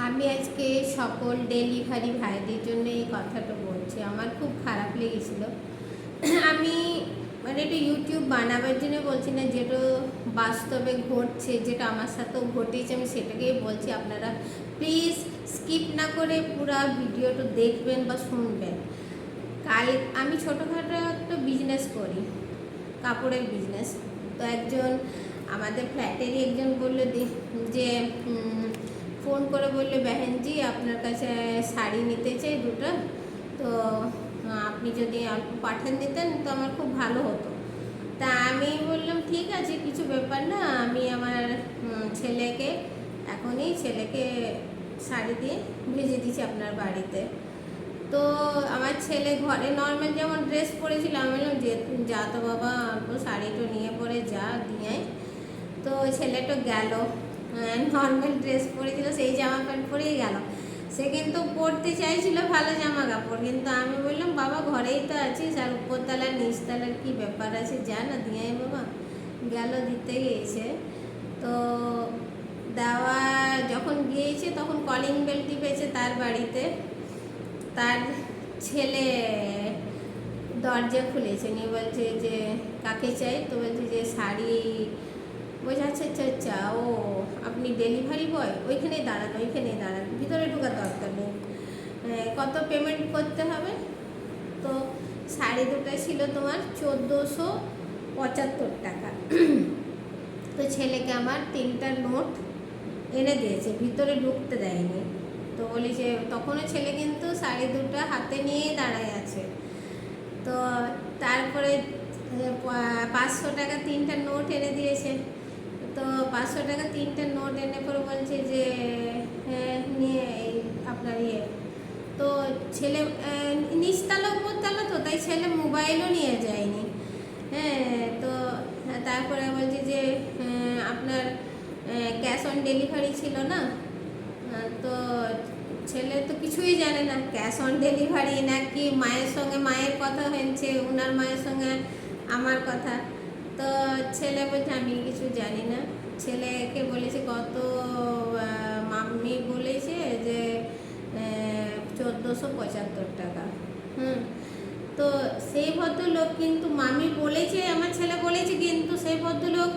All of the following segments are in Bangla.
আমি আজকে সকল ডেলিভারি ভাইদের জন্য এই কথাটা বলছি। আমার খুব খারাপ লেগেছিল। আমি মানে এটা ইউটিউব বানাবার জন্য বলছি না, যেটা বাস্তবে ঘটছে, যেটা আমার সাথেও ঘটেছে আমি সেটাকেই বলছি। আপনারা প্লিজ স্কিপ না করে পুরো ভিডিওটা দেখবেন বা শুনবেন। কাল আমি ছোটোখাটো একটা বিজনেস করি, কাপড়ের বিজনেস। তো একজন আমাদের ফ্ল্যাটেরই একজন বললো যে ফোন করে বললো, বেহেনজি আপনার কাছে শাড়ি নিতে চাই দুটো, তো আপনি যদি অল্প পাঠান দিতেন তো আমার খুব ভালো হতো। তা আমি বললাম ঠিক আছে, কিছু ব্যাপার না, আমি আমার ছেলেকে ছেলেকে শাড়ি দিয়ে ভেজে দিচ্ছি আপনার বাড়িতে। তো আমার ছেলে ঘরে নর্মাল যেমন ড্রেস পরেছিল, আমি বললাম যে যা তো বাবা, অল্প শাড়িটা নিয়ে পরে যা দিয়ে। তো ছেলেটা গেল, নর্মাল ড্রেস পরেছিল, সেই জামা প্যান্ট পরেই গেল। সে কিন্তু পরতে চাইছিল ভালো জামা কাপড়, কিন্তু আমি বললাম বাবা ঘরেই তো আছিস, আর উপরতলার নিচতলার কী ব্যাপার আছে, যা না দিয়ে বাবা। গেল, দিতে গিয়েছে। তো দেওয়া যখন গিয়েছে তখন কলিং বেল টিপেছে তার বাড়িতে। তার ছেলে দরজা খুলেছে, নিয়ে বলছে যে কাকে চাই। তো বলছে যে শাড়ি। বলছে আচ্ছা আচ্ছা আচ্ছা, ও আপনি ডেলিভারি বয়, ওইখানেই দাঁড়ান, ভিতরে ঢোকার দরকার নেই, কত পেমেন্ট করতে হবে। তো শাড়ি দুটো ছিল তোমার 1475 টাকা। তো ছেলেকে আমার 3টা নোট এনে দিয়েছে, ভিতরে ঢুকতে দেয়নি। তো বলি যে তখনও ছেলে কিন্তু শাড়ি দুটো হাতে নিয়েই দাঁড়ায় আছে। তো তারপরে 500 টাকা 3টা নোট এনে দিয়েছে। তো 500 টাকা 3টা নোট এনে পরে বলছে যে হ্যাঁ নিয়ে এই আপনার তো ছেলে নিচতলা উপরতলা, তো তাই ছেলে মোবাইলও নিয়ে যায়নি। তো তারপরে বলছে যে আপনার ক্যাশ অন ডেলিভারি ছিল না। তো ছেলে তো কিছুই জানে না, ক্যাশ অন ডেলিভারি নাকি মায়ের সঙ্গে মায়ের কথা হয়েছে, ওনার মায়ের সঙ্গে আমার কথা। তো ছেলে বলছে আমি কিছু জানি না। ছেলেকে বলেছে কত, মাম্মি বলেছে যে 1475 টাকা। তো সেই ভদ্রলোক কিন্তু, মামি বলেছে, আমার ছেলে বলেছে, কিন্তু সেই ভদ্রলোক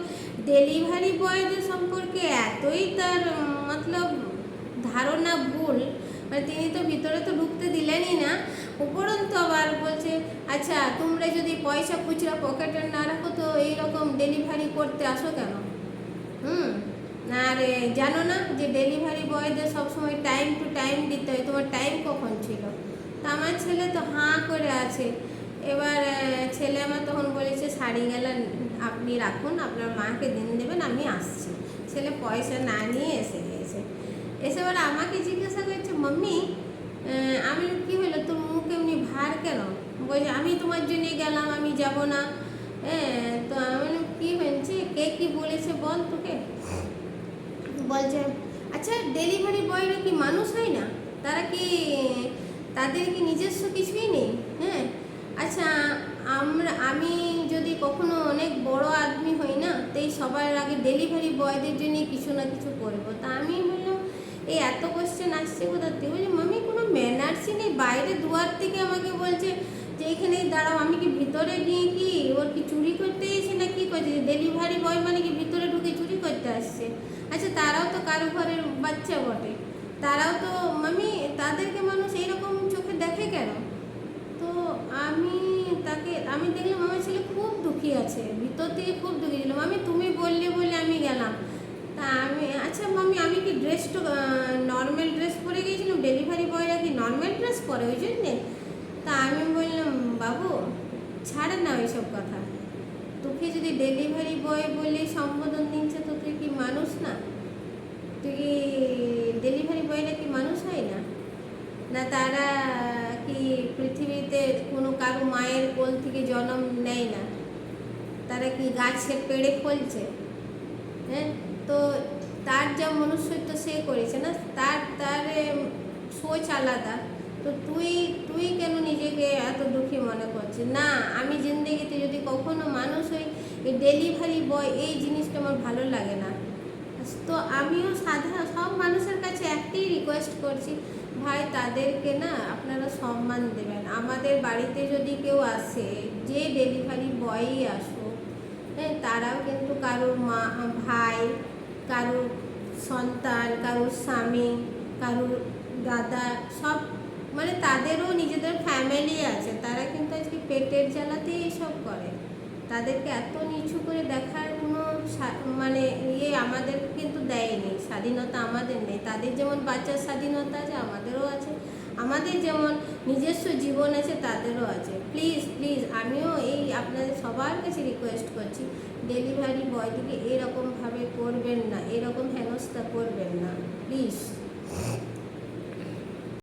ডেলিভারি বয়দের সম্পর্কে এতই তার মতলব ধারণা ভুল, মানে তিনি তো ভিতরে তো ঢুকতে দিলেনই না, উপরন্তু আবার বলছে আচ্ছা তোমরা যদি পয়সা খুচরা পকেটে না রাখো তো এইরকম ডেলিভারি করতে আসো কেন? আর জানো না যে ডেলিভারি বয়দের সবসময় টাইম টু টাইম দিতে হয়, তোমার টাইম কখন ছিল? তো আমার ছেলে তো হাঁ করে আছে। এবার ছেলে আমার তখন বলেছে শাড়ি গেলা আপনি রাখুন, আপনার মাকে দিন দেবেন, আমি আসছি। ছেলে পয়সা না নিয়ে এসে গিয়েছে। এসে এবার আমাকে জিজ্ঞাসা করছে মাম্মি আমি কী হলো, তোর মুখ এমনি ভার কেন? বলছে আমি তোমার জন্য গেলাম, আমি যাব না। তো আমি কী হয়েছে, কে কী বলেছে বল তোকে? বলছে আচ্ছা ডেলিভারি বয়রা কি মানুষ হয় না? তাদের কি নিজস্ব কিছুই নেই? আচ্ছা আমি যদি কখনো অনেক বড় আদমি হই না, তো এই সবার আগে ডেলিভারি বয়দের জন্য কিছু না কিছু করবো। তা আমি বললাম এই এত কোশ্চেন আসছে কোথা থেকে? বলছি মামি কোনো ম্যানার্সই নেই, বাইরে দুয়ার থেকে আমাকে বলছে যে এখানেই দাঁড়াও। আমি কি ভিতরে গিয়ে কি ওর কি চুরি করতে এসেছি না কি করছে? ডেলিভারি বয় মানে কি ভিতরে ঢুকে চুরি করতে আসছে? আচ্ছা তারাও তো কারো ঘরের বাচ্চা বটে, তারাও তো মামি, তাদেরকে মানুষ এইরকম চোখে দেখে কেন? তো আমি দেখলাম আমার ছেলে খুব দুঃখী আছে, ভিতর থেকে খুব দুঃখী ছিল। মামি তুমি বললে বলে আমি গেলাম। তা আমি আচ্ছা মামি আমি কি ড্রেসটা নর্মাল ড্রেস পরে গিয়েছিলাম, ডেলিভারি বয়রা কি নর্মাল ড্রেস পরে ওই জন্যে? তা আমি বললাম বাবু ছাড়ে না ওইসব কথা, তোকে যদি ডেলিভারি বয় বলে সম্বোধন দিচ্ছে তো তুই কি মানুষ না? তুই কি ডেলিভারি বয়রা কি মানুষ হয় না? না তারা কি পৃথিবীতে কোনো কারো মায়ের কোল থেকে জন্ম নেয় না? তারা কি গাছের পেড়ে ফলছে? তো তার যা মনুষ্যত্ব সে করেছে না, তার সোচ আলাদা। তো তুই কেন নিজেকে এত দুঃখী মনে করছিস? না আমি জিন্দেগিতে যদি কখনো মানুষ হই, এই ডেলিভারি বয় এই জিনিসটা আমার ভালো লাগে না। তো আমিও সাধারণ সব মানুষের কাছে একটাই রিকোয়েস্ট করছি, ভাই তাদেরকে না আপনারা সম্মান দেবেন। আমাদের বাড়িতে যদি কেউ আসে, যে ডেলিভারি বয়ই আসুক, হ্যাঁ, তারাও কিন্তু কারোর মা, ভাই, কারোর সন্তান, কারোর স্বামী, কারোর দাদা, সব মানে তাদেরও নিজেদের ফ্যামিলি আছে, তারা কিন্তু আজকে পেটের জ্বালাতেই এইসব করে। তাদেরকে এত নিচু করে দেখার কোনো মানে আমাদের কিন্তু দেয়নি, স্বাধীনতা আমাদের নেই। তাদের যেমন বাচ্চার স্বাধীনতা আছে, আমাদেরও আছে। আমাদের যেমন নিজস্ব জীবন আছে, তাদেরও আছে। প্লিজ প্লিজ, আমিও এই আপনাদের সবার কাছে রিকোয়েস্ট করছি, ডেলিভারি বয়টিকে এরকমভাবে করবেন না, এরকম হেনস্থা করবেন না, প্লিজ।